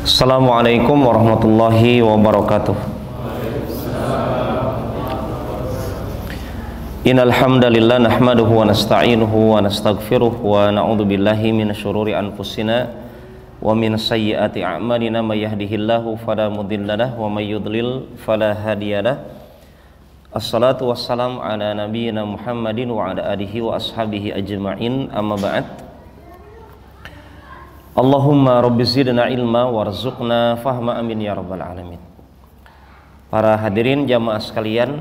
Assalamualaikum warahmatullahi wabarakatuh. Innal hamdalillah nahmaduhu wa nasta'inuhu wa nastaghfiruh wa na'udzu billahi minasyururi anfusina wa min sayyiati a'malina may yahdihillahu fala mudhillalah wa may yudlil fala hadiyalah. Assalatu wassalamu ala nabiyyina Muhammadin wa ala alihi wa ashabihi ajma'in, amma ba'd. Allahumma rabbi zidna ilma warzuqna fahma, amin ya rabbal alamin. Para hadirin jamaah sekalian,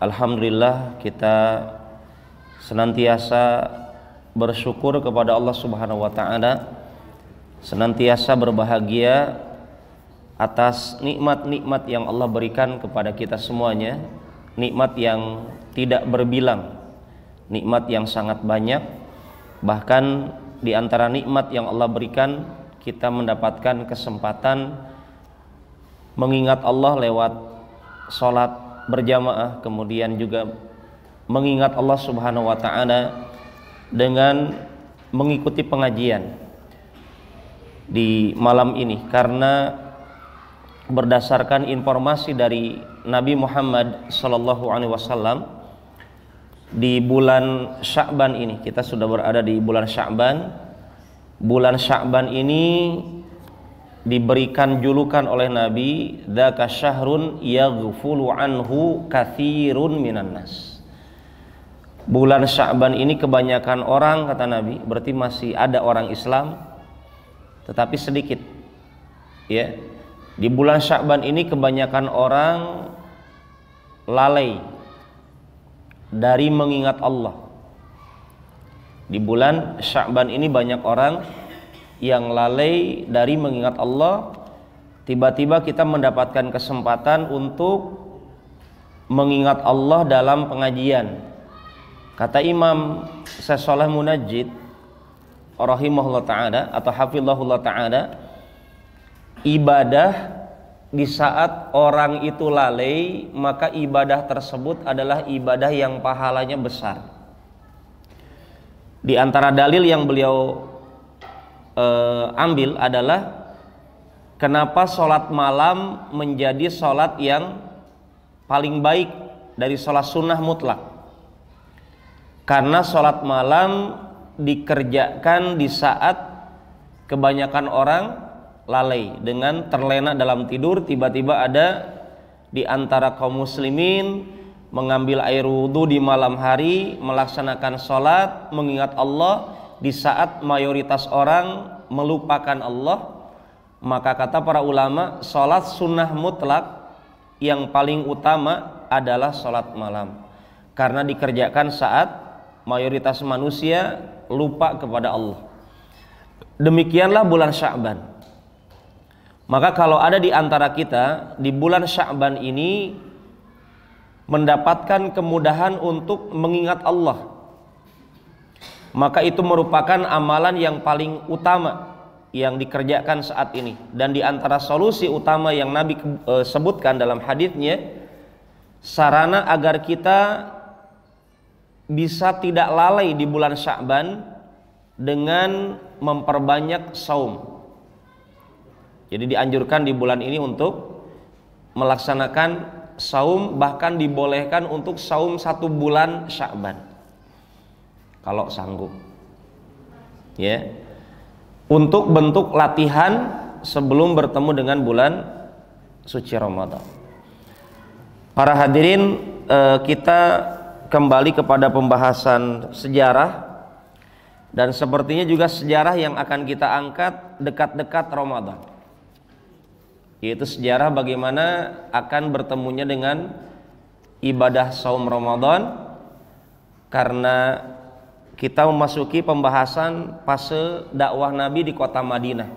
alhamdulillah kita senantiasa bersyukur kepada Allah Subhanahu wa taala, senantiasa berbahagia atas nikmat-nikmat yang Allah berikan kepada kita semuanya, nikmat yang tidak berbilang, nikmat yang sangat banyak. Bahkan di antara nikmat yang Allah berikan, kita mendapatkan kesempatan mengingat Allah lewat sholat berjamaah, kemudian juga mengingat Allah Subhanahu wa ta'ala dengan mengikuti pengajian di malam ini. Karena berdasarkan informasi dari Nabi Muhammad SAW, di bulan Sya'ban ini, kita sudah berada di bulan Sya'ban. Bulan Sya'ban ini diberikan julukan oleh Nabi, dzaka syahrun yaghfulu anhu katsirun minan nas. Bulan Sya'ban ini kebanyakan orang, kata Nabi, berarti masih ada orang Islam tetapi sedikit. Ya. Di bulan Sya'ban ini kebanyakan orang lalai dari mengingat Allah. Di bulan Sya'ban ini banyak orang yang lalai dari mengingat Allah. Tiba-tiba kita mendapatkan kesempatan untuk mengingat Allah dalam pengajian. Kata Imam Syaikh Munajjid rahimahullah ta'ala atau hafizahullah ta'ala, ibadah di saat orang itu lalai, maka ibadah tersebut adalah ibadah yang pahalanya besar. Di antara dalil yang beliau ambil adalah kenapa sholat malam menjadi sholat yang paling baik dari sholat sunnah mutlak. Karena sholat malam dikerjakan di saat kebanyakan orang lalai, dengan terlena dalam tidur. Tiba-tiba ada di antara kaum muslimin mengambil air wudhu di malam hari, melaksanakan sholat, mengingat Allah di saat mayoritas orang melupakan Allah. Maka kata para ulama, sholat sunnah mutlak yang paling utama adalah sholat malam, karena dikerjakan saat mayoritas manusia lupa kepada Allah. Demikianlah bulan Sya'ban. Maka kalau ada di antara kita di bulan Sya'ban ini mendapatkan kemudahan untuk mengingat Allah, maka itu merupakan amalan yang paling utama yang dikerjakan saat ini. Dan di antara solusi utama yang Nabi sebutkan dalam hadisnya, sarana agar kita bisa tidak lalai di bulan Sya'ban dengan memperbanyak saum. Jadi dianjurkan di bulan ini untuk melaksanakan saum, bahkan dibolehkan untuk saum 1 bulan Sya'ban kalau sanggup. Ya. Untuk bentuk latihan sebelum bertemu dengan bulan suci Ramadan. Para hadirin, kita kembali kepada pembahasan sejarah, dan sepertinya juga sejarah yang akan kita angkat dekat-dekat Ramadan, yaitu sejarah bagaimana akan bertemunya dengan ibadah saum Ramadan. Karena kita memasuki pembahasan fase dakwah Nabi di kota Madinah.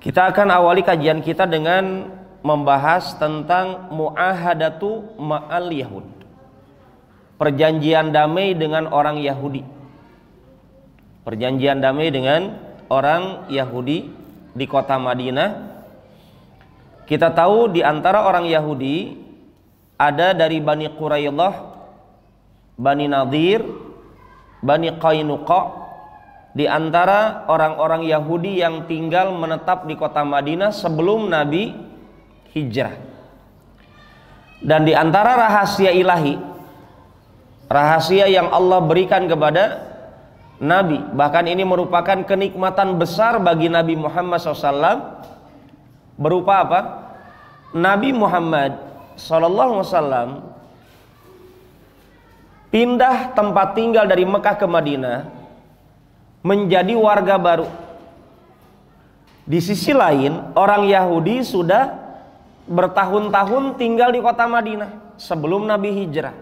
Kita akan awali kajian kita dengan membahas tentang mu'ahadatu ma'al Yahud, perjanjian damai dengan orang Yahudi. Perjanjian damai dengan orang Yahudi di kota Madinah. Kita tahu di antara orang Yahudi ada dari Bani Quraidah, Bani Nadir, Bani Qainuqa, di antara orang-orang Yahudi yang tinggal menetap di kota Madinah sebelum Nabi hijrah. Dan di antara rahasia ilahi, rahasia yang Allah berikan kepada Nabi, bahkan ini merupakan kenikmatan besar bagi Nabi Muhammad SAW, berupa apa? Nabi Muhammad SAW pindah tempat tinggal dari Mekah ke Madinah menjadi warga baru. Di sisi lain, orang Yahudi sudah bertahun-tahun tinggal di kota Madinah sebelum Nabi hijrah.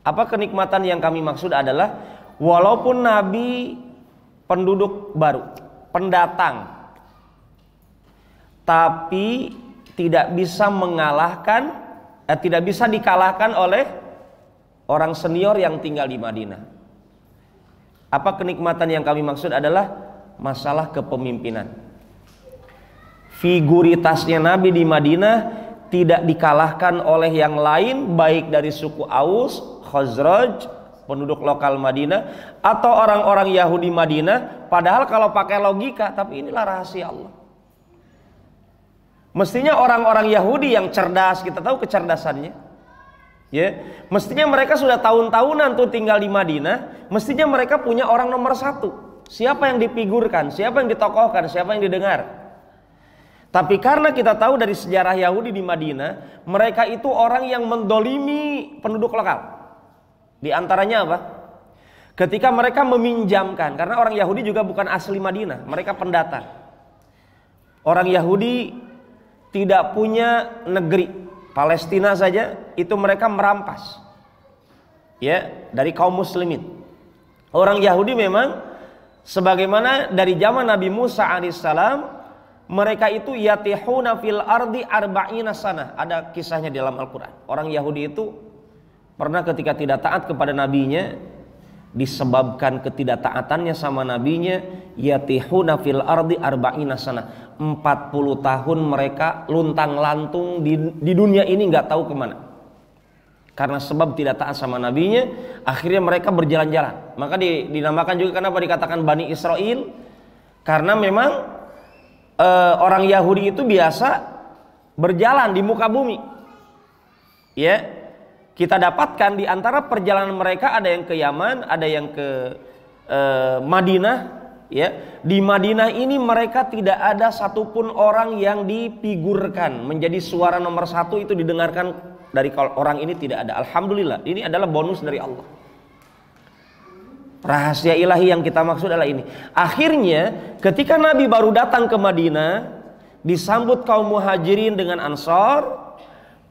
Apa kenikmatan yang kami maksud adalah, walaupun Nabi penduduk baru, pendatang, tapi tidak bisa tidak bisa dikalahkan oleh orang senior yang tinggal di Madinah. Apa kenikmatan yang kami maksud adalah masalah kepemimpinan. Figuritasnya Nabi di Madinah tidak dikalahkan oleh yang lain, baik dari suku Aus, Khazraj, penduduk lokal Madinah, atau orang-orang Yahudi Madinah. Padahal kalau pakai logika, tapi inilah rahasia Allah. Mestinya orang-orang Yahudi yang cerdas, kita tahu kecerdasannya. Ya, mestinya mereka sudah tahun-tahunan tuh tinggal di Madinah. Mestinya mereka punya orang nomor satu. Siapa yang difigurkan, siapa yang ditokohkan, siapa yang didengar. Tapi karena kita tahu dari sejarah Yahudi di Madinah, mereka itu orang yang mendolimi penduduk lokal. Di antaranya apa? Ketika mereka meminjamkan, karena orang Yahudi juga bukan asli Madinah, mereka pendatang. Orang Yahudi tidak punya negeri. Palestina saja itu mereka merampas, ya, dari kaum muslimin. Orang Yahudi memang sebagaimana dari zaman Nabi Musa alaihissalam, mereka itu yatihuna fil ardi arba'ina sanah. Ada kisahnya di dalam Al-Quran. Orang Yahudi itu pernah ketika tidak taat kepada nabinya, disebabkan ketidaktaatannya sama nabinya, yatihuna fil ardi arba'ina sanah. 40 tahun mereka luntang-lantung di dunia ini, nggak tahu kemana. Karena sebab tidak taat sama nabinya, akhirnya mereka berjalan-jalan. Maka dinamakan juga, kenapa dikatakan Bani Israel? Karena memang orang Yahudi itu biasa berjalan di muka bumi. Ya, kita dapatkan di antara perjalanan mereka ada yang ke Yaman, ada yang ke Madinah. Ya, di Madinah ini mereka tidak ada satupun orang yang difigurkan menjadi suara nomor satu, itu didengarkan dari orang ini tidak ada. Alhamdulillah, ini adalah bonus dari Allah. Rahasia ilahi yang kita maksud adalah ini. Akhirnya ketika Nabi baru datang ke Madinah, disambut kaum muhajirin dengan Ansor,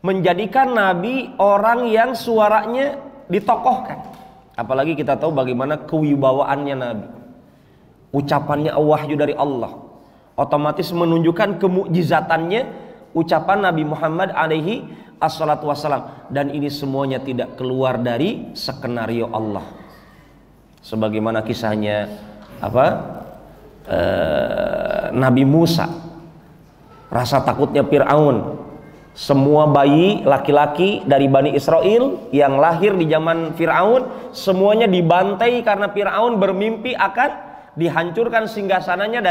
menjadikan Nabi orang yang suaranya ditokohkan. Apalagi kita tahu bagaimana kewibawaannya Nabi. Ucapannya wahyu dari Allah, otomatis menunjukkan kemukjizatannya ucapan Nabi Muhammad alaihi assalatu wassalam. Dan ini semuanya tidak keluar dari skenario Allah. Sebagaimana kisahnya Nabi Musa, rasa takutnya Fir'aun. Semua bayi laki-laki dari Bani Israel yang lahir di zaman Fir'aun semuanya dibantai karena Fir'aun bermimpi akan dihancurkan singgasananya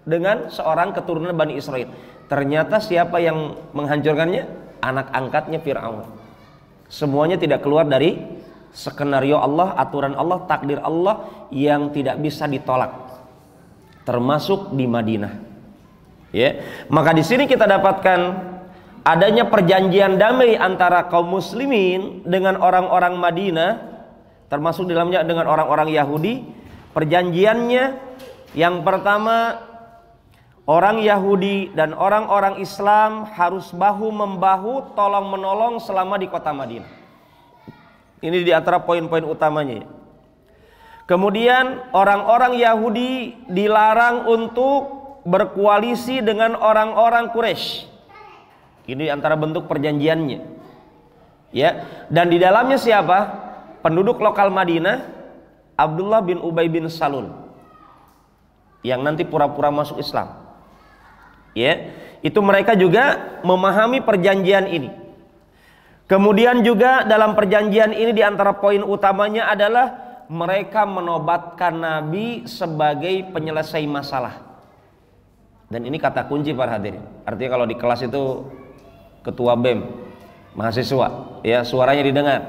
dengan seorang keturunan Bani Israel. Ternyata siapa yang menghancurkannya? Anak angkatnya Fir'aun. Semuanya tidak keluar dari skenario Allah, aturan Allah, takdir Allah yang tidak bisa ditolak, termasuk di Madinah. Ya, maka di sini kita dapatkan adanya perjanjian damai antara kaum muslimin dengan orang-orang Madinah, termasuk di dalamnya dengan orang-orang Yahudi. Perjanjiannya yang pertama, orang Yahudi dan orang-orang Islam harus bahu-membahu, tolong-menolong selama di kota Madinah. Ini di antara poin-poin utamanya. Kemudian orang-orang Yahudi dilarang untuk berkoalisi dengan orang-orang Quraisy. Ini di antara bentuk perjanjiannya. Ya, dan di dalamnya siapa? Penduduk lokal Madinah, Abdullah bin Ubay bin Salul, yang nanti pura-pura masuk Islam. Ya, itu mereka juga memahami perjanjian ini. Kemudian juga dalam perjanjian ini di antara poin utamanya adalah mereka menobatkan Nabi sebagai penyelesai masalah. Dan ini kata kunci para hadirin. Artinya kalau di kelas itu ketua BEM, mahasiswa, ya suaranya didengar,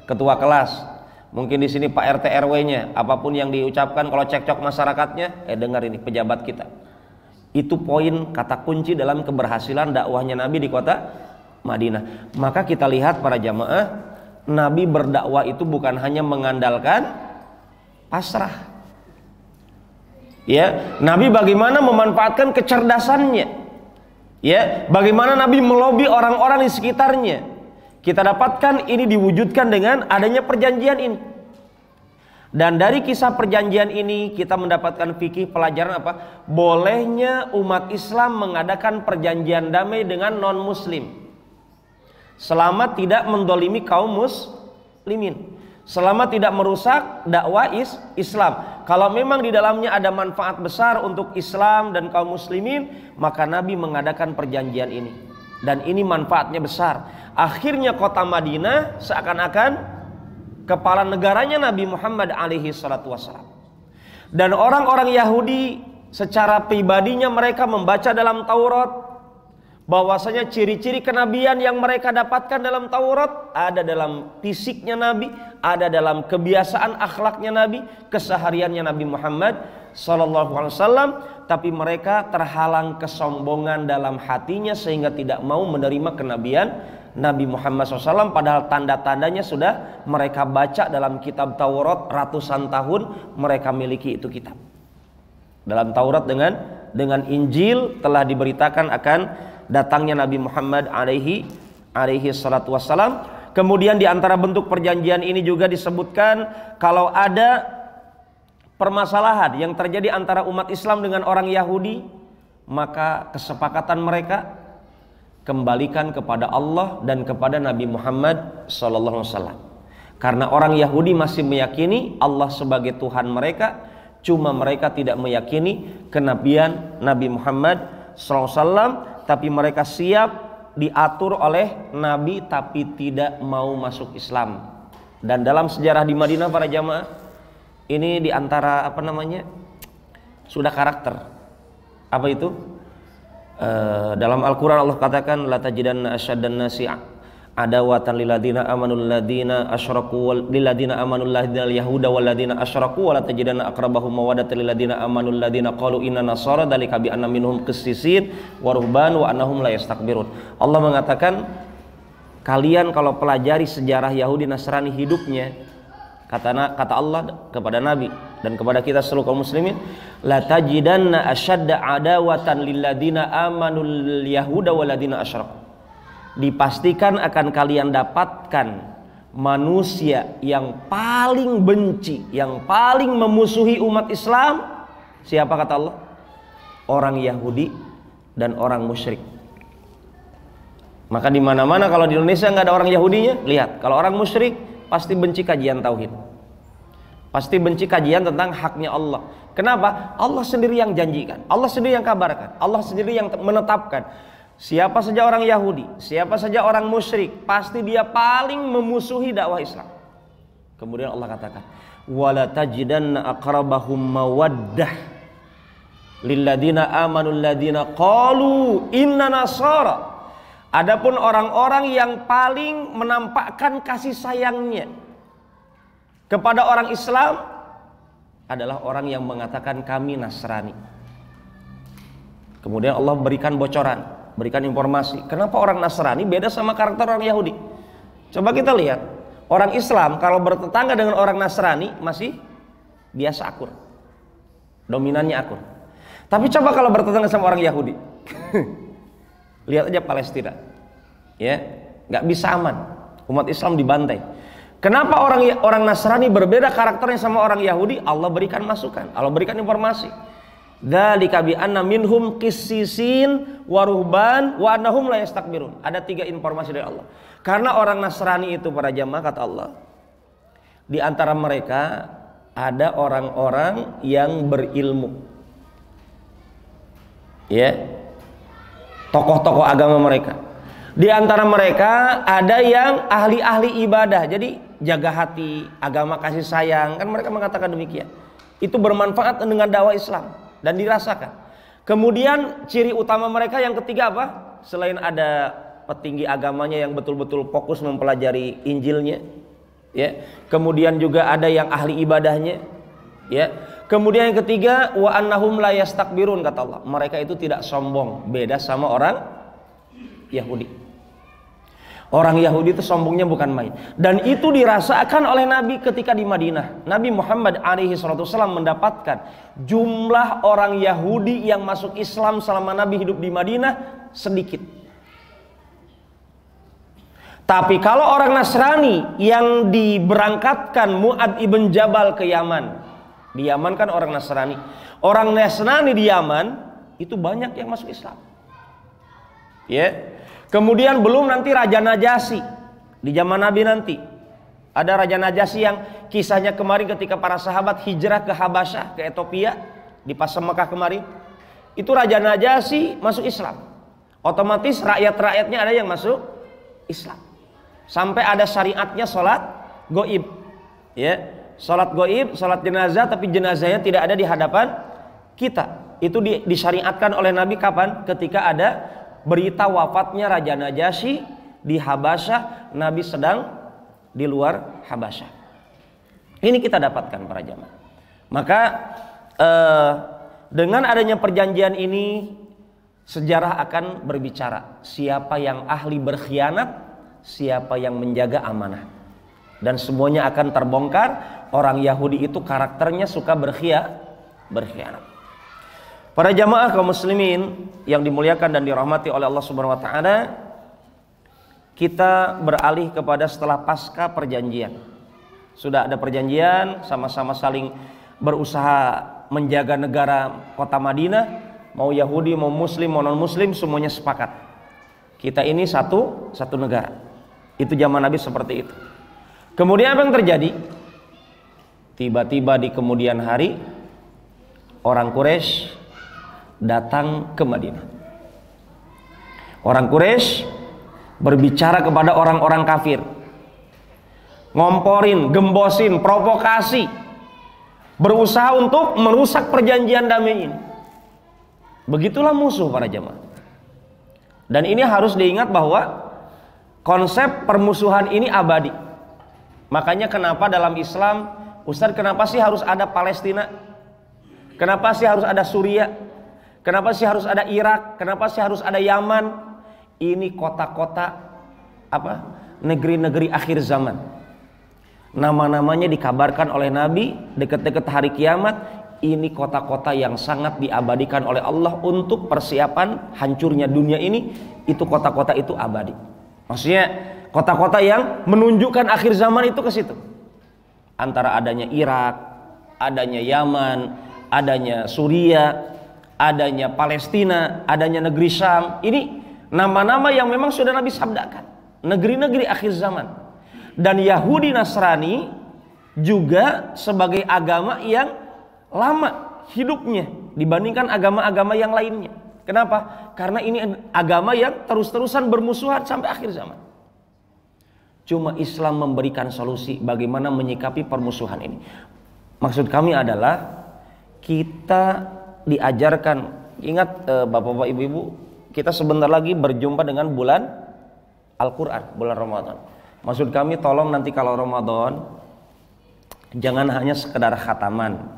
ketua kelas, mungkin di sini Pak RT RW-nya, apapun yang diucapkan kalau cekcok masyarakatnya, dengar ini pejabat kita. Itu poin kata kunci dalam keberhasilan dakwahnya Nabi di kota Madinah. Maka kita lihat para jamaah, Nabi berdakwah itu bukan hanya mengandalkan pasrah. Ya, Nabi bagaimana memanfaatkan kecerdasannya. Ya, bagaimana Nabi melobi orang-orang di sekitarnya. Kita dapatkan ini diwujudkan dengan adanya perjanjian ini. Dan dari kisah perjanjian ini kita mendapatkan fikih pelajaran apa? Bolehnya umat Islam mengadakan perjanjian damai dengan non-muslim selama tidak mendolimi kaum muslimin, selama tidak merusak dakwah Islam. Kalau memang di dalamnya ada manfaat besar untuk Islam dan kaum muslimin, maka Nabi mengadakan perjanjian ini. Dan ini manfaatnya besar. Akhirnya kota Madinah seakan-akan kepala negaranya Nabi Muhammad alaihi salatu wassalam. Dan orang-orang Yahudi secara pribadinya mereka membaca dalam Taurat bahwasanya ciri-ciri kenabian yang mereka dapatkan dalam Taurat ada dalam fisiknya Nabi, ada dalam kebiasaan akhlaknya Nabi, kesehariannya Nabi Muhammad sallallahu alaihi wasallam, tapi mereka terhalang kesombongan dalam hatinya sehingga tidak mau menerima kenabian Nabi Muhammad SAW, padahal tanda-tandanya sudah mereka baca dalam kitab Taurat ratusan tahun mereka miliki itu kitab. Dalam Taurat dengan Injil telah diberitakan akan datangnya Nabi Muhammad alaihi salatu wassalam. Kemudian di antara bentuk perjanjian ini juga disebutkan kalau ada permasalahan yang terjadi antara umat Islam dengan orang Yahudi, maka kesepakatan mereka kembalikan kepada Allah dan kepada Nabi Muhammad sallallahu alaihi wasallam. Karena orang Yahudi masih meyakini Allah sebagai Tuhan mereka, cuma mereka tidak meyakini kenabian Nabi Muhammad sallallahu alaihi wasallam, tapi mereka siap diatur oleh Nabi tapi tidak mau masuk Islam. Dan dalam sejarah di Madinah para jamaah, ini diantara sudah karakter. Apa itu? Dalam Al-Quran Allah katakan la tajidanna asyaddan nasi adawatan lil ladina amanul ladina asyraku lil ladina amanul ladina yahuda wal ladina asyraku wa la tajidanna aqrabahum mawaddatan lil ladina amanul ladina qalu inna nasara dzalika bi anna minhum qissisin wa ruhban wa annahum la yastakbirun. Allah mengatakan kalian kalau pelajari sejarah Yahudi Nasrani hidupnya, kata Allah kepada Nabi dan kepada kita seluruh kaum muslimin, la tajidanna asyadda adawatan lil ladina amanul yahuda wal ladina asyraku. Dipastikan akan kalian dapatkan manusia yang paling benci, yang paling memusuhi umat Islam. Siapa kata Allah? Orang Yahudi dan orang musyrik. Maka di mana-mana kalau di Indonesia nggak ada orang Yahudinya, lihat kalau orang musyrik pasti benci kajian tauhid, pasti benci kajian tentang haknya Allah. Kenapa? Allah sendiri yang janjikan, Allah sendiri yang kabarkan, Allah sendiri yang menetapkan. Siapa saja orang Yahudi, siapa saja orang musyrik, pasti dia paling memusuhi dakwah Islam. Kemudian Allah katakan, wala tajidanna aqrabahum mawaddah lilladina amanul ladina qalu inna nasara. Adapun orang-orang yang paling menampakkan kasih sayangnya kepada orang Islam adalah orang yang mengatakan kami Nasrani. Kemudian Allah berikan bocoran, berikan informasi. Kenapa orang Nasrani beda sama karakter orang Yahudi? Coba kita lihat. Orang Islam kalau bertetangga dengan orang Nasrani masih biasa akur, dominannya akur. Tapi coba kalau bertetangga sama orang Yahudi, lihat aja Palestina, ya, nggak bisa aman. Umat Islam dibantai. Kenapa orang Nasrani berbeda karakternya sama orang Yahudi? Allah berikan masukan, Allah berikan informasi. Dzalika bi anna minhum qissisin wa ruhban wa annahum la yastakbirun. Ada 3 informasi dari Allah. Karena orang Nasrani itu para jamaah kata Allah, di antara mereka ada orang-orang yang berilmu, ya, tokoh-tokoh agama mereka. Di antara mereka ada yang ahli-ahli ibadah. Jadi jaga hati, agama kasih sayang, kan mereka mengatakan demikian. Itu bermanfaat dengan dakwah Islam dan dirasakan. Kemudian ciri utama mereka yang ketiga apa? Selain ada petinggi agamanya yang betul-betul fokus mempelajari Injilnya, ya. Kemudian juga ada yang ahli ibadahnya, ya. Kemudian yang ketiga, wa annahum la yastakbirun, kata Allah. Mereka itu tidak sombong, beda sama orang Yahudi. Orang Yahudi itu sombongnya bukan main. Dan itu dirasakan oleh Nabi ketika di Madinah. Nabi Muhammad SAW mendapatkan jumlah orang Yahudi yang masuk Islam selama Nabi hidup di Madinah sedikit. Tapi kalau orang Nasrani yang diberangkatkan Mu'ad ibn Jabal ke Yaman, di Yaman kan orang Nasrani. Orang Nasrani di Yaman itu banyak yang masuk Islam. Ya. Kemudian belum nanti Raja Najasyi di zaman Nabi nanti. Ada Raja Najasyi yang kisahnya kemarin ketika para sahabat hijrah ke Habasyah, ke Ethiopia di pas Mekah kemarin. Itu Raja Najasyi masuk Islam. Otomatis rakyat-rakyatnya ada yang masuk Islam. Sampai ada syariatnya sholat goib. Ya. Sholat goib, sholat jenazah, tapi jenazahnya tidak ada di hadapan kita. Itu disyariatkan oleh Nabi kapan? Ketika ada berita wafatnya Raja Najasyi di Habasyah, Nabi sedang di luar Habasyah. Ini kita dapatkan para jamaah. Maka dengan adanya perjanjian ini, sejarah akan berbicara siapa yang ahli berkhianat, siapa yang menjaga amanah. Dan semuanya akan terbongkar. Orang Yahudi itu karakternya suka berkhianat. Para jamaah kaum muslimin yang dimuliakan dan dirahmati oleh Allah Subhanahu wa taala, kita beralih kepada setelah pasca perjanjian. Sudah ada perjanjian, sama-sama saling berusaha menjaga negara kota Madinah, mau Yahudi, mau Muslim, mau non-Muslim, semuanya sepakat. Kita ini satu negara. Itu zaman Nabi seperti itu. Kemudian apa yang terjadi? Tiba-tiba di kemudian hari orang Quraisy datang ke Madinah. Orang Quraisy berbicara kepada orang-orang kafir, ngomporin, gembosin, provokasi, berusaha untuk merusak perjanjian damai ini. Begitulah musuh para jamaah. Dan ini harus diingat bahwa konsep permusuhan ini abadi. Makanya kenapa dalam Islam, Ustaz, kenapa sih harus ada Palestina? Kenapa sih harus ada Suriah? Kenapa sih harus ada Irak? Kenapa sih harus ada Yaman? Ini kota-kota negeri-negeri akhir zaman. Nama-namanya dikabarkan oleh Nabi dekat-dekat hari kiamat. Ini kota-kota yang sangat diabadikan oleh Allah untuk persiapan hancurnya dunia ini. Itu kota-kota itu abadi. Maksudnya kota-kota yang menunjukkan akhir zaman itu ke situ. Antara adanya Irak, adanya Yaman, adanya Suriah, adanya Palestina, adanya negeri Syam. Ini nama-nama yang memang sudah Nabi sabdakan. Negeri-negeri akhir zaman. Dan Yahudi Nasrani juga sebagai agama yang lama hidupnya dibandingkan agama-agama yang lainnya. Kenapa? Karena ini agama yang terus-terusan bermusuhan sampai akhir zaman. Cuma Islam memberikan solusi bagaimana menyikapi permusuhan ini. Maksud kami adalah kita diajarkan, ingat bapak-bapak, ibu-ibu, kita sebentar lagi berjumpa dengan bulan Al-Quran, bulan Ramadan. Maksud kami tolong nanti kalau Ramadan jangan hanya sekedar khataman,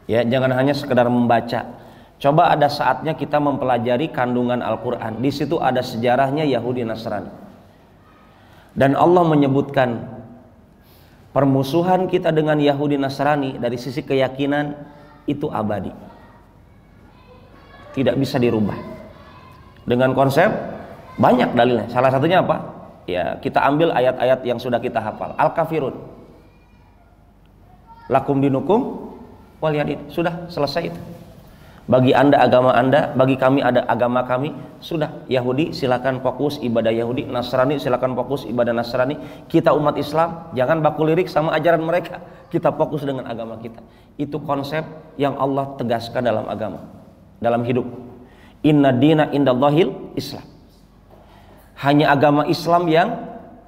ya, jangan hanya sekedar membaca. Coba ada saatnya kita mempelajari kandungan Al-Quran. Di situ ada sejarahnya Yahudi Nasrani. Dan Allah menyebutkan permusuhan kita dengan Yahudi Nasrani dari sisi keyakinan itu abadi, tidak bisa dirubah. Dengan konsep banyak dalilnya. Salah satunya apa? Ya, kita ambil ayat-ayat yang sudah kita hafal. Al-Kafirun, lakum dinukum waliyadin. Sudah selesai itu. Bagi anda agama anda, bagi kami ada agama kami. Sudah, Yahudi silakan fokus ibadah Yahudi, Nasrani silakan fokus ibadah Nasrani. Kita umat Islam jangan baku lirik sama ajaran mereka. Kita fokus dengan agama kita. Itu konsep yang Allah tegaskan dalam agama, dalam hidup. Inna dina indallahil Islam. Hanya agama Islam yang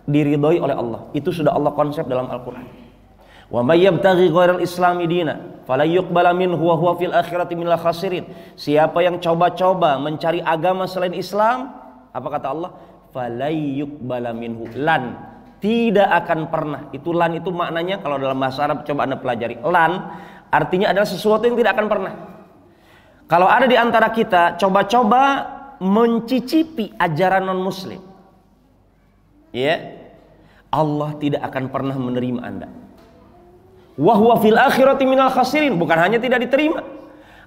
diridhoi oleh Allah. Itu sudah Allah konsep dalam Al-Qur'an. Wa may yabtaghi ghairal islami dina fala yuqbala minhu wa huwa fil akhirati minal khasirin. Siapa yang coba-coba mencari agama selain Islam, apa kata Allah? Fala yuqbala minhu, lan, tidak akan pernah. Itu lan itu maknanya kalau dalam bahasa Arab, coba Anda pelajari. Lan artinya adalah sesuatu yang tidak akan pernah. Kalau ada di antara kita coba-coba mencicipi ajaran non-muslim, ya, Allah tidak akan pernah menerima Anda. Wa huwa fil akhirati minal khasirin, bukan hanya tidak diterima,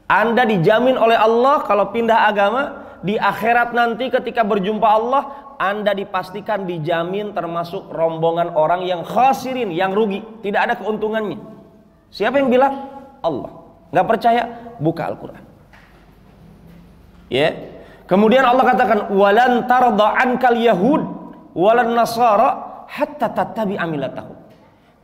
Anda dijamin oleh Allah kalau pindah agama di akhirat nanti ketika berjumpa Allah, Anda dipastikan dijamin termasuk rombongan orang yang khasirin, yang rugi, tidak ada keuntungannya. Siapa yang bilang? Allah. Nggak percaya? Buka Al-Quran. Ya. Kemudian Allah katakan, walan tarda ankal yahud walan nasara hatta tattabi'a millatahum.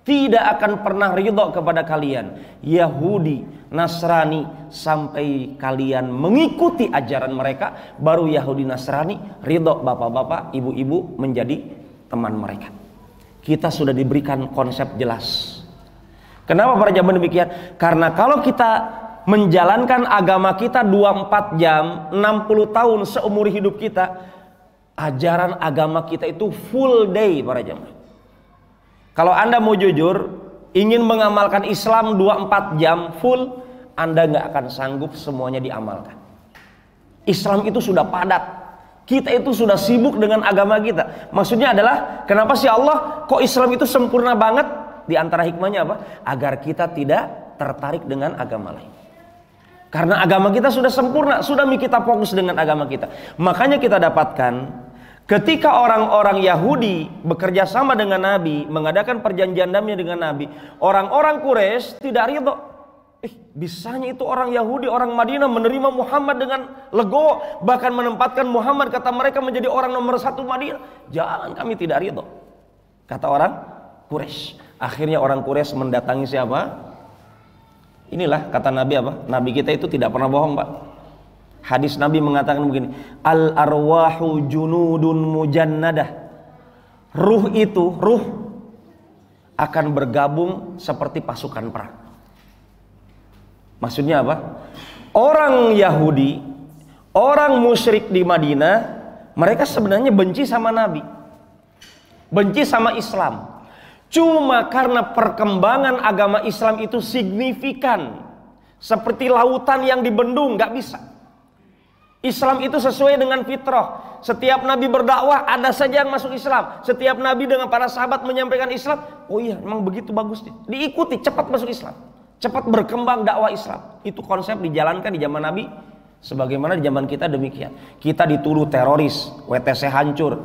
Tidak akan pernah ridho kepada kalian Yahudi, Nasrani, sampai kalian mengikuti ajaran mereka. Baru Yahudi, Nasrani ridho, bapak-bapak, ibu-ibu menjadi teman mereka. Kita sudah diberikan konsep jelas. Kenapa para jamaah demikian? Karena kalau kita menjalankan agama kita 24 jam, 60 tahun seumur hidup kita, ajaran agama kita itu full day para jamaah. Kalau Anda mau jujur, ingin mengamalkan Islam 24 jam full, Anda nggak akan sanggup semuanya diamalkan. Islam itu sudah padat. Kita itu sudah sibuk dengan agama kita. Maksudnya adalah, kenapa sih Allah kok Islam itu sempurna banget? Di antara hikmahnya apa? Agar kita tidak tertarik dengan agama lain. Karena agama kita sudah sempurna, sudah kita fokus dengan agama kita. Makanya kita dapatkan ketika orang-orang Yahudi bekerja sama dengan Nabi, mengadakan perjanjian damai dengan Nabi, orang-orang Quraisy tidak ridho. Bisanya itu orang Yahudi, orang Madinah menerima Muhammad dengan legowo, bahkan menempatkan Muhammad, kata mereka, menjadi orang nomor 1 Madinah. Jangan, kami tidak ridho, kata orang Quraisy. Akhirnya orang Quraisy mendatangi siapa? Inilah kata Nabi apa? Nabi kita itu tidak pernah bohong, Pak. Hadis Nabi mengatakan begini, al arwahu junudun mujannadah. Ruh itu, ruh akan bergabung seperti pasukan perang. Maksudnya apa? Orang Yahudi, orang musyrik di Madinah, mereka sebenarnya benci sama Nabi, benci sama Islam. Cuma karena perkembangan agama Islam itu signifikan, seperti lautan yang dibendung, nggak bisa. Islam itu sesuai dengan fitrah. Setiap Nabi berdakwah ada saja yang masuk Islam. Setiap Nabi dengan para sahabat menyampaikan Islam, oh iya memang begitu bagusnya, diikuti, cepat masuk Islam, cepat berkembang dakwah Islam. Itu konsep dijalankan di zaman Nabi, sebagaimana di zaman kita demikian. Kita dituduh teroris, WTC hancur.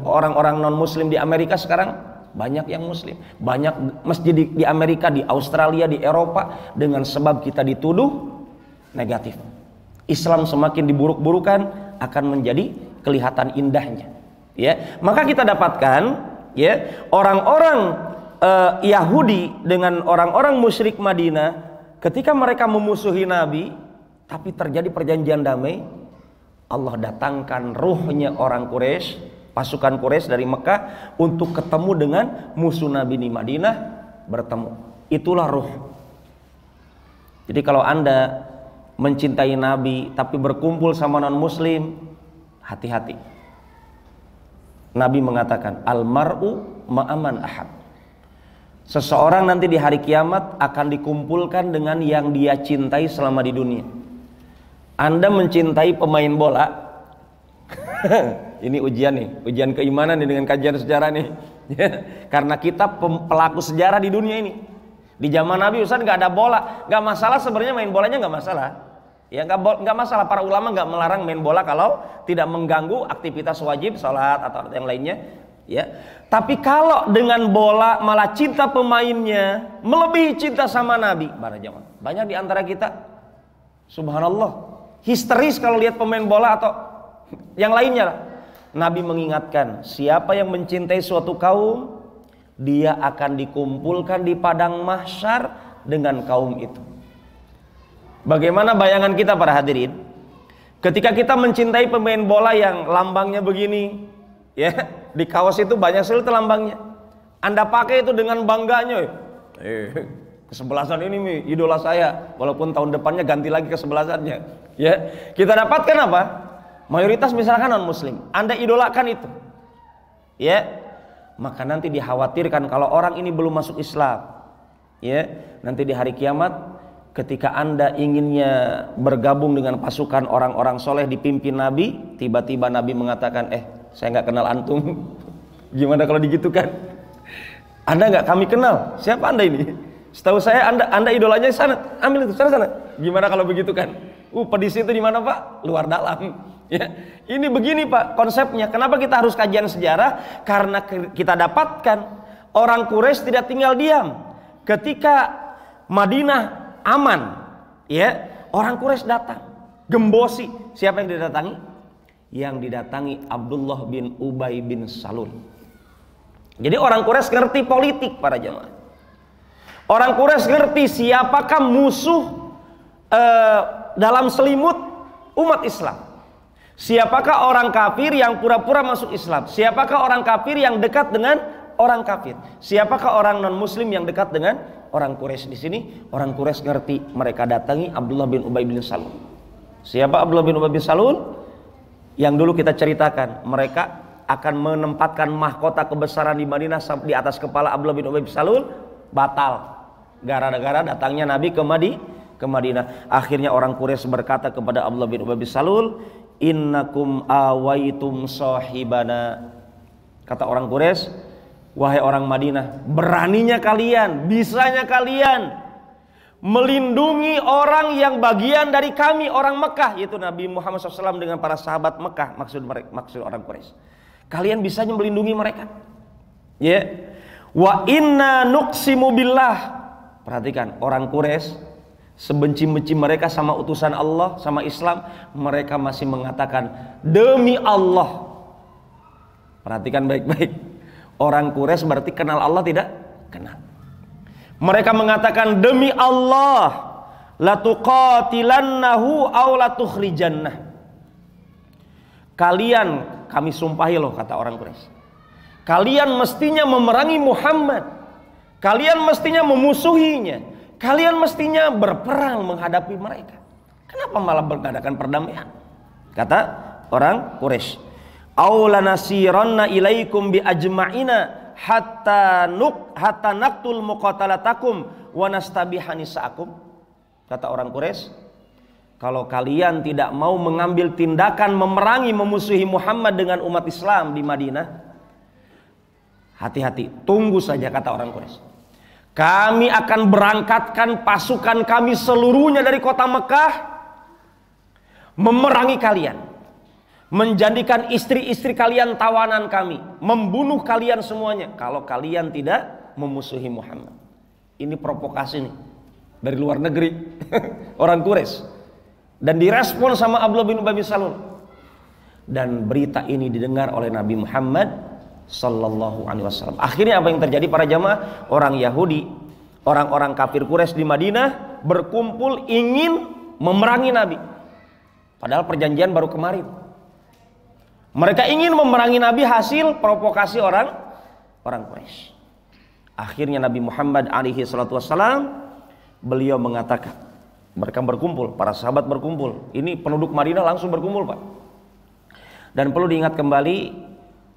Orang-orang non muslim di Amerika sekarang banyak yang muslim, banyak masjid di Amerika, di Australia, di Eropa, dengan sebab kita dituduh negatif. Islam semakin diburuk-burukan, akan menjadi kelihatan indahnya. Ya, maka kita dapatkan, ya, orang-orang Yahudi dengan orang-orang musyrik Madinah, ketika mereka memusuhi Nabi, tapi terjadi perjanjian damai, Allah datangkan ruhnya orang Quraisy, pasukan Quraisy dari Mekah untuk ketemu dengan musuh Nabi di Madinah, bertemu. Itulah ruh. Jadi kalau Anda mencintai Nabi tapi berkumpul sama non muslim, hati-hati. Nabi mengatakan, almar'u ma'aman ahad. Seseorang nanti di hari kiamat akan dikumpulkan dengan yang dia cintai selama di dunia. Anda mencintai pemain bola. Ini ujian nih, ujian keimanan nih dengan kajian sejarah nih. Karena kita pelaku sejarah di dunia ini. Di zaman Nabi Ustaz nggak ada bola, nggak masalah sebenarnya, main bolanya nggak masalah. Ya nggak masalah, para ulama nggak melarang main bola kalau tidak mengganggu aktivitas wajib, sholat atau yang lainnya. Ya, tapi kalau dengan bola malah cinta pemainnya melebihi cinta sama Nabi, banyak di antara kita, subhanallah, histeris kalau lihat pemain bola atau yang lainnya. Nabi mengingatkan, siapa yang mencintai suatu kaum, dia akan dikumpulkan di padang mahsyar dengan kaum itu. Bagaimana bayangan kita para hadirin? Ketika kita mencintai pemain bola yang lambangnya begini, ya, di kaos itu banyak sekali lambangnya. Anda pakai itu dengan bangganya. Kesebelasan ini nih idola saya, walaupun tahun depannya ganti lagi kesebelasannya. Ya, kita dapatkan apa? Mayoritas misalkan non muslim, Anda idolakan itu. Ya, maka nanti dikhawatirkan kalau orang ini belum masuk Islam. Ya, nanti di hari kiamat ketika Anda inginnya bergabung dengan pasukan orang-orang soleh dipimpin Nabi, tiba-tiba Nabi mengatakan, saya nggak kenal antum. Gimana kalau digitukan? Anda nggak kami kenal. Siapa Anda ini? Setahu saya Anda idolanya sana. Ambil itu sana. Gimana kalau begitu kan? Pedis itu di mana Pak? Luar dalam. Ya, ini begini Pak konsepnya. Kenapa kita harus kajian sejarah? Karena kita dapatkan orang Quraisy tidak tinggal diam. Ketika Madinah aman, ya, orang Quraisy datang, gembosi. Siapa yang didatangi? Yang didatangi Abdullah bin Ubay bin Salul. Jadi orang Quraisy ngerti politik para jemaah. Orang Quraisy ngerti siapakah musuh dalam selimut umat Islam. Siapakah orang kafir yang pura-pura masuk Islam? Siapakah orang kafir yang dekat dengan orang kafir? Siapakah orang non muslim yang dekat dengan orang Quraisy? Di sini orang Quraisy ngerti, mereka datangi Abdullah bin Ubay bin Salul. Siapa Abdullah bin Ubay bin Salul? Yang dulu kita ceritakan, mereka akan menempatkan mahkota kebesaran di Madinah di atas kepala Abdullah bin Ubay bin Salul, batal gara-gara datangnya Nabi ke Madinah. Akhirnya orang Quraisy berkata kepada Abdullah bin Ubay bin Salul, innakum awaitum sahibana. Kata orang Quraisy, wahai orang Madinah, beraninya kalian, bisanya kalian melindungi orang yang bagian dari kami orang Mekah, yaitu Nabi Muhammad SAW dengan para sahabat Mekah. Maksud orang Quraisy, kalian bisanya melindungi mereka. Ya, wa inna nuqsimu billah. Perhatikan, orang Quraisy sebenci-benci mereka sama utusan Allah, sama Islam, mereka masih mengatakan demi Allah. Perhatikan baik-baik. Orang Quraisy berarti kenal Allah tidak? Kenal. Mereka mengatakan demi Allah, latuqatilannahu aw latukhrijannah. Kalian, kami sumpahi loh, kata orang Quraisy, kalian mestinya memerangi Muhammad. Kalian mestinya memusuhinya. Kalian mestinya berperang menghadapi mereka. Kenapa malah mengadakan perdamaian? Kata orang Quraisy, aw lanasiranna ilaikum bi ajma'ina hatta naqtul muqatalatakum wa nastabiha nisaakum. Kata orang Quraisy, kalau kalian tidak mau mengambil tindakan memerangi memusuhi Muhammad dengan umat Islam di Madinah, hati-hati, tunggu saja, kata orang Quraisy. Kami akan berangkatkan pasukan kami seluruhnya dari kota Mekah memerangi kalian, menjadikan istri-istri kalian tawanan kami, membunuh kalian semuanya kalau kalian tidak memusuhi Muhammad. Ini provokasi nih dari luar negeri orang Quraisy, dan direspon sama Abdullah bin Ubay bin Salul. Dan berita ini didengar oleh Nabi Muhammad Sallallahu Alaihi Wasallam. Akhirnya apa yang terjadi para jamaah? Orang Yahudi, orang-orang kafir Quraisy di Madinah berkumpul ingin memerangi Nabi. Padahal perjanjian baru kemarin. Mereka ingin memerangi Nabi, hasil provokasi orang Quraisy. Akhirnya Nabi Muhammad alaihi salatu wassalam, beliau mengatakan, mereka berkumpul, para sahabat berkumpul. Ini penduduk Madinah langsung berkumpul, Pak. Dan perlu diingat kembali,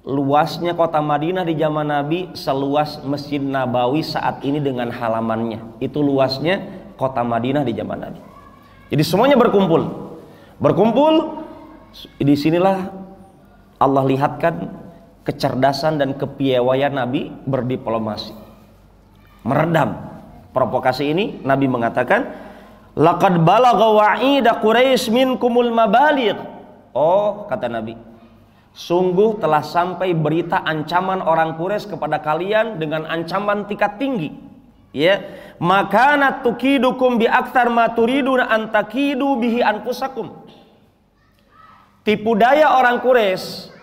luasnya kota Madinah di zaman Nabi seluas Masjid Nabawi saat ini dengan halamannya. Itu luasnya kota Madinah di zaman Nabi. Jadi semuanya berkumpul. Disinilah Allah lihatkan kecerdasan dan kepiawaian Nabi berdiplomasi, meredam provokasi ini. Nabi mengatakan, laqad balagha wa'ida Quraisy minkumul mabaligh. Oh, kata Nabi, sungguh telah sampai berita ancaman orang Quraisy kepada kalian dengan ancaman tingkat tinggi. Ya, makana tukidukum bi aktsar ma turiduna an takidu bihi anfusakum. Tipu daya orang Quraisy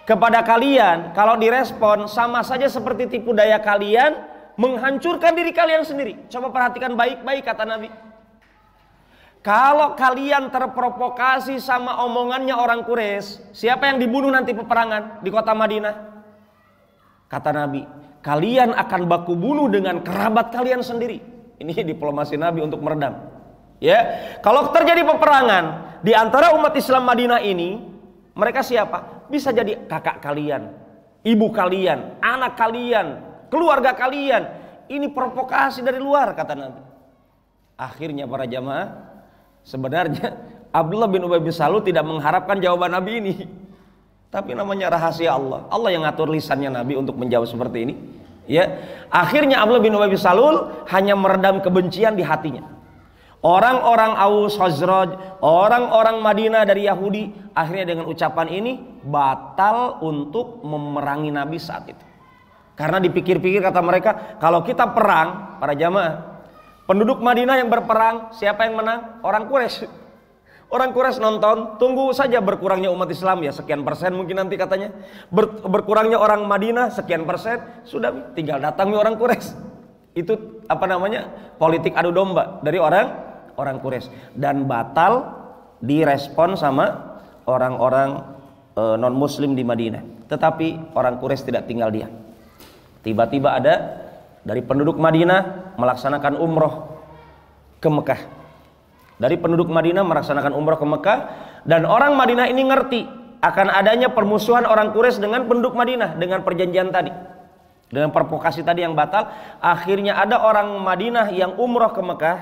kepada kalian kalau direspon sama saja seperti tipu daya kalian menghancurkan diri kalian sendiri. Coba perhatikan baik-baik kata Nabi. Kalau kalian terprovokasi sama omongannya orang Quraisy, siapa yang dibunuh nanti peperangan di kota Madinah? Kata Nabi, kalian akan baku bunuh dengan kerabat kalian sendiri. Ini diplomasi Nabi untuk meredam. Ya, kalau terjadi peperangan di antara umat Islam Madinah ini, mereka siapa? Bisa jadi kakak kalian, ibu kalian, anak kalian, keluarga kalian. Ini provokasi dari luar, kata Nabi. Akhirnya para jamaah, sebenarnya Abdullah bin Ubay bin Salul tidak mengharapkan jawaban Nabi ini. Tapi namanya rahasia Allah. Allah yang ngatur lisannya Nabi untuk menjawab seperti ini. Ya, akhirnya Abdullah bin Ubay bin Salul hanya meredam kebencian di hatinya. Orang-orang Aus, Khazraj, orang-orang Madinah dari Yahudi akhirnya dengan ucapan ini batal untuk memerangi Nabi saat itu. Karena dipikir-pikir kata mereka, kalau kita perang, para jamaah, penduduk Madinah yang berperang, siapa yang menang? Orang Quraisy. Orang Quraisy nonton, tunggu saja berkurangnya umat Islam ya sekian persen mungkin nanti katanya. Berkurangnya orang Madinah sekian persen, sudah tinggal datang orang Quraisy. Itu apa namanya? Politik adu domba dari orang Quraisy, dan batal direspon sama orang-orang non muslim di Madinah. Tetapi orang Quraisy tidak tinggal diam. Tiba-tiba ada dari penduduk Madinah melaksanakan umroh ke Mekah. Dari penduduk Madinah melaksanakan umroh ke Mekah, dan orang Madinah ini ngerti akan adanya permusuhan orang Quraisy dengan penduduk Madinah dengan perjanjian tadi, dengan provokasi tadi yang batal. Akhirnya ada orang Madinah yang umroh ke Mekah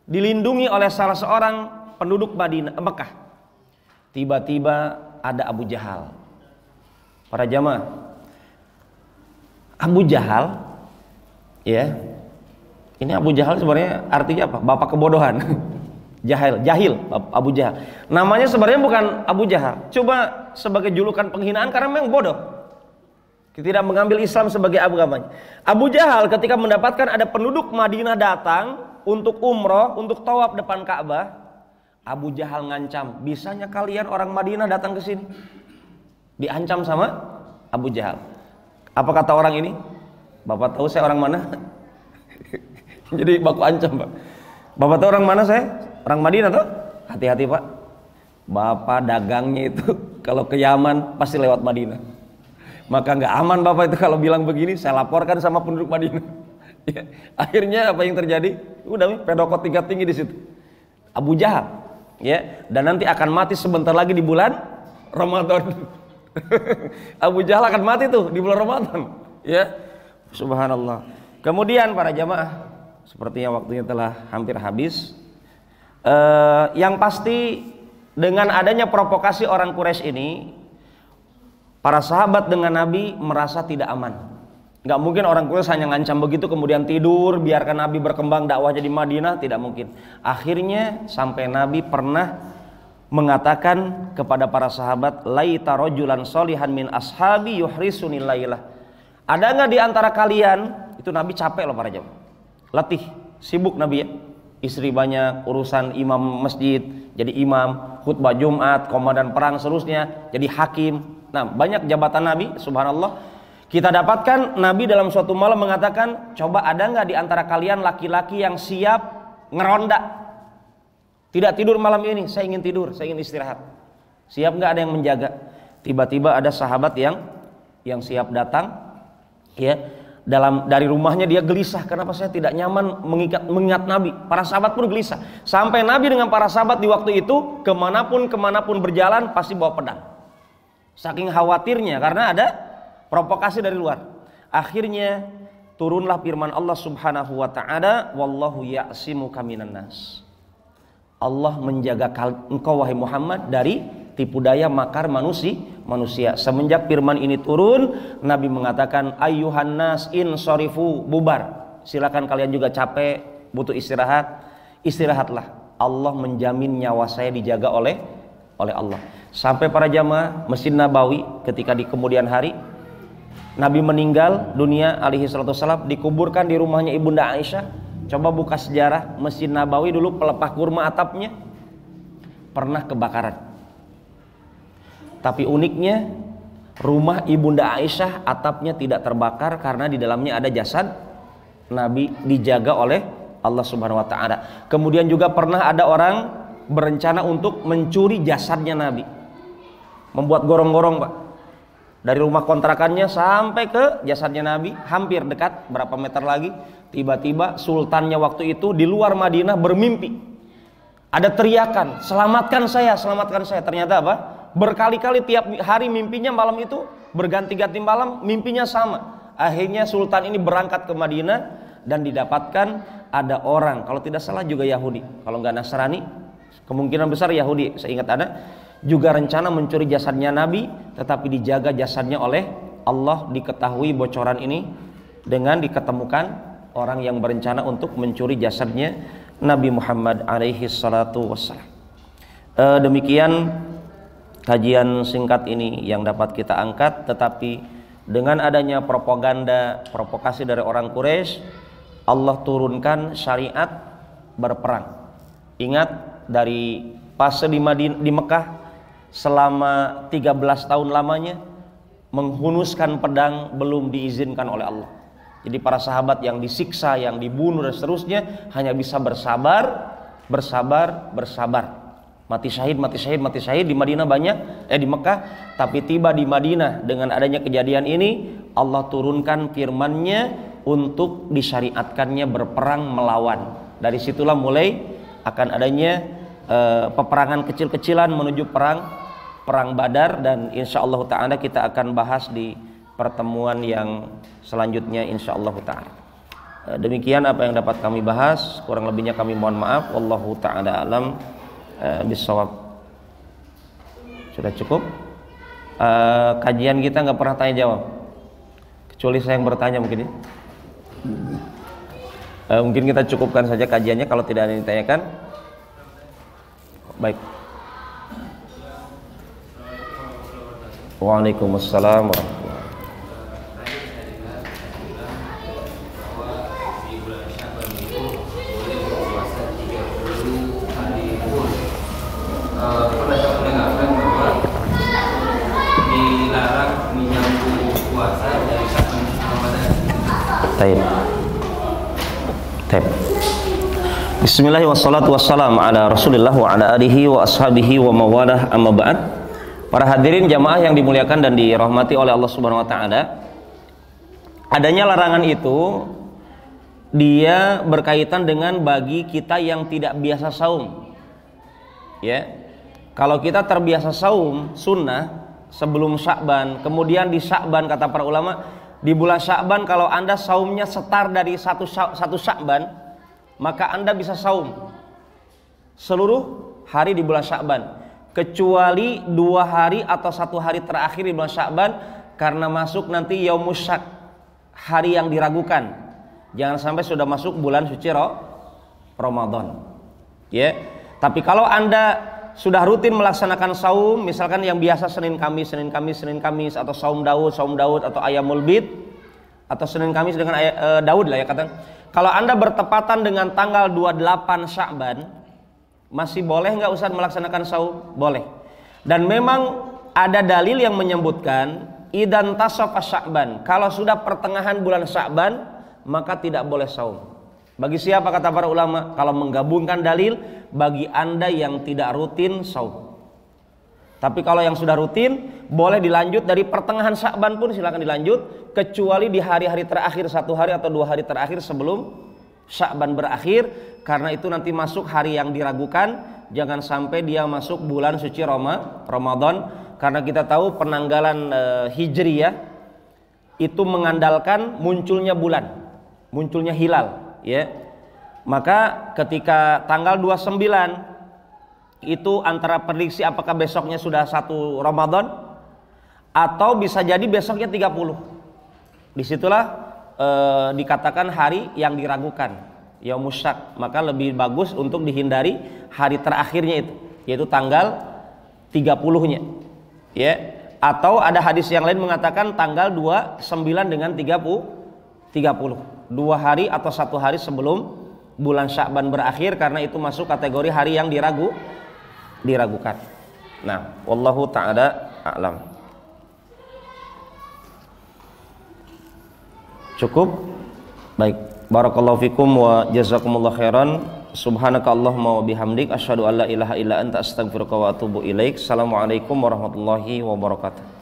dilindungi oleh salah seorang penduduk Mekah. Tiba-tiba ada Abu Jahal. Para jamaah, Abu Jahal, ya, ini Abu Jahal sebenarnya artinya apa? Bapak kebodohan. Jahil, Abu Jahal. Namanya sebenarnya bukan Abu Jahal. Coba sebagai julukan penghinaan karena memang bodoh. Tidak mengambil Islam sebagai agamanya. Abu Jahal ketika mendapatkan ada penduduk Madinah datang untuk umroh, untuk tawaf depan Ka'bah, Abu Jahal ngancam, bisanya kalian orang Madinah datang ke sini? Diancam sama Abu Jahal. Apa kata orang ini? Bapak tahu saya orang mana? Jadi baku ancam, Pak. Bapak tahu orang mana saya? Orang Madinah tuh. Hati-hati, Pak. Bapak dagangnya itu kalau ke Yaman pasti lewat Madinah. Maka nggak aman Bapak itu kalau bilang begini, saya laporkan sama penduduk Madinah. Ya, akhirnya apa yang terjadi? Udah pedokot tingkat tinggi di situ. Abu Jahal, ya, dan nanti akan mati sebentar lagi di bulan Ramadan. Abu Jahal akan mati tuh di bulan Ramadan, ya. Subhanallah. Kemudian para jamaah, sepertinya waktunya telah hampir habis. Yang pasti dengan adanya provokasi orang Quraisy ini, para sahabat dengan Nabi merasa tidak aman. Nggak mungkin orang Quraisy hanya ngancam begitu kemudian tidur biarkan Nabi berkembang dakwahnya di Madinah, tidak mungkin. Akhirnya sampai Nabi pernah mengatakan kepada para sahabat, laita rajulan sholihan min ashabi yuhrisuni lailah. Ada nggak di antara kalian, itu Nabi capek loh para jamaah, letih, sibuk Nabi ya, istri banyak, urusan imam masjid, jadi imam, khutbah Jumat, komandan perang seterusnya, jadi hakim. Nah banyak jabatan Nabi, subhanallah. Kita dapatkan Nabi dalam suatu malam mengatakan, coba ada nggak di antara kalian laki-laki yang siap ngeronda, tidak tidur malam ini, saya ingin tidur, saya ingin istirahat. Siap nggak ada yang menjaga? Tiba-tiba ada sahabat yang siap datang, ya, dari rumahnya dia gelisah, kenapa saya tidak nyaman mengingat Nabi. Para sahabat pun gelisah. Sampai Nabi dengan para sahabat di waktu itu kemanapun berjalan pasti bawa pedang. Saking khawatirnya karena ada provokasi dari luar. Akhirnya turunlah firman Allah Subhanahu wa taala, wallahu ya'simuka minan nas. Allah menjaga engkau wahai Muhammad dari tipu daya makar manusia. Semenjak firman ini turun, Nabi mengatakan, ayyuhan nas insorifu, bubar. Silakan kalian juga capek, butuh istirahat, istirahatlah. Allah menjamin nyawa saya dijaga oleh Allah. Sampai para jamaah Masjid Nabawi ketika di kemudian hari Nabi meninggal dunia alaihi salatu wassalam, dikuburkan di rumahnya Ibunda Aisyah. Coba buka sejarah Masjid Nabawi dulu, pelepah kurma atapnya pernah kebakaran. Tapi uniknya rumah Ibunda Aisyah atapnya tidak terbakar karena di dalamnya ada jasad Nabi, dijaga oleh Allah Subhanahu wa taala. Kemudian juga pernah ada orang berencana untuk mencuri jasadnya Nabi, membuat gorong-gorong, Pak, Dari rumah kontrakannya sampai ke jasadnya Nabi, hampir dekat, berapa meter lagi. Tiba-tiba sultannya waktu itu di luar Madinah bermimpi. Ada teriakan, selamatkan saya, selamatkan saya. Ternyata apa? Berkali-kali tiap hari mimpinya malam itu, berganti-ganti malam mimpinya sama. Akhirnya sultan ini berangkat ke Madinah dan didapatkan ada orang, kalau tidak salah juga Yahudi, kalau nggak Nasrani, kemungkinan besar Yahudi, seingat Anda, juga rencana mencuri jasadnya Nabi, tetapi dijaga jasadnya oleh Allah. Diketahui bocoran ini dengan diketemukan orang yang berencana untuk mencuri jasadnya Nabi Muhammad alaihi salatu wassalam. Demikian kajian singkat ini yang dapat kita angkat, tetapi dengan adanya propaganda, provokasi dari orang Quraisy, Allah turunkan syariat berperang. Ingat, dari fase di Mekah selama 13 tahun lamanya menghunuskan pedang belum diizinkan oleh Allah. Jadi para sahabat yang disiksa, yang dibunuh dan seterusnya hanya bisa bersabar, mati syahid di Madinah banyak, di Mekah. Tapi tiba di Madinah dengan adanya kejadian ini, Allah turunkan firman-Nya untuk disyariatkannya berperang melawan. Dari situlah mulai akan adanya peperangan kecil-kecilan menuju perang Badar, dan insyaallah taala kita akan bahas di pertemuan yang selanjutnya insyaallah taala. Demikian apa yang dapat kami bahas, kurang lebihnya kami mohon maaf. Wallahu taala alam bisawab. Sudah cukup. Kajian kita nggak pernah tanya jawab, kecuali saya yang bertanya mungkin ya. Mungkin kita cukupkan saja kajiannya kalau tidak ada yang ditanyakan. Baik. Waalaikumsalam warahmatullahi dilarang menyambung puasa dari Syaban Ramadan. Taib. Bismillahirrahmanirrahim. Wassalatu wassalamu ala Rasulillah wa ala alihi wa ashabihi wa mawalah, amma ba'd. Para hadirin jamaah yang dimuliakan dan dirahmati oleh Allah Subhanahu wa taala, adanya larangan itu dia berkaitan dengan bagi kita yang tidak biasa saum. Ya. Kalau kita terbiasa saum sunnah sebelum Sya'ban, kemudian di Sya'ban kata para ulama, di bulan Sya'ban kalau Anda saumnya setar dari satu Sya'ban, maka Anda bisa saum seluruh hari di bulan Sya'ban, kecuali 2 hari atau 1 hari terakhir di bulan Sya'ban, karena masuk nanti Yaumus Syak, hari yang diragukan. Jangan sampai sudah masuk bulan suci Ramadan. Ya. Tapi kalau Anda sudah rutin melaksanakan saum, misalkan yang biasa Senin Kamis atau saum Daud atau Ayamul Bid atau Senin Kamis dengan Daud lah ya kata. Kalau Anda bertepatan dengan tanggal 28 Sya'ban, masih boleh nggak Ustaz melaksanakan saum? Boleh. Dan memang ada dalil yang menyebutkan idan tasafa Sya'ban, kalau sudah pertengahan bulan Sya'ban maka tidak boleh saum. Bagi siapa kata para ulama? Kalau menggabungkan dalil, bagi Anda yang tidak rutin saum. Tapi kalau yang sudah rutin, boleh dilanjut dari pertengahan Sya'ban pun silakan dilanjut, kecuali di hari-hari terakhir, 1 hari atau 2 hari terakhir sebelum Sya'ban berakhir, karena itu nanti masuk hari yang diragukan. Jangan sampai dia masuk bulan suci Ramadan, karena kita tahu penanggalan Hijriyah itu mengandalkan munculnya bulan, munculnya hilal, ya. Maka ketika tanggal 29 itu antara prediksi apakah besoknya sudah 1 Ramadan atau bisa jadi besoknya 30. Disitulah dikatakan hari yang diragukan, Yaumus Syak. Maka lebih bagus untuk dihindari hari terakhirnya itu, yaitu tanggal 30-nya. Ya. Atau ada hadis yang lain mengatakan tanggal 29 dengan 30. 2 hari atau 1 hari sebelum bulan Sya'ban berakhir, karena itu masuk kategori hari yang diragukan. Nah, wallahu ta'ala a'lam. Cukup? Baik. Barakallahu fikum wa jazakumullah khairan. Subhanaka Allahumma wa bihamdik asyhadu an la ilaha illa anta astaghfiruka wa atubu ilaik. Assalamualaikum warahmatullahi wabarakatuh.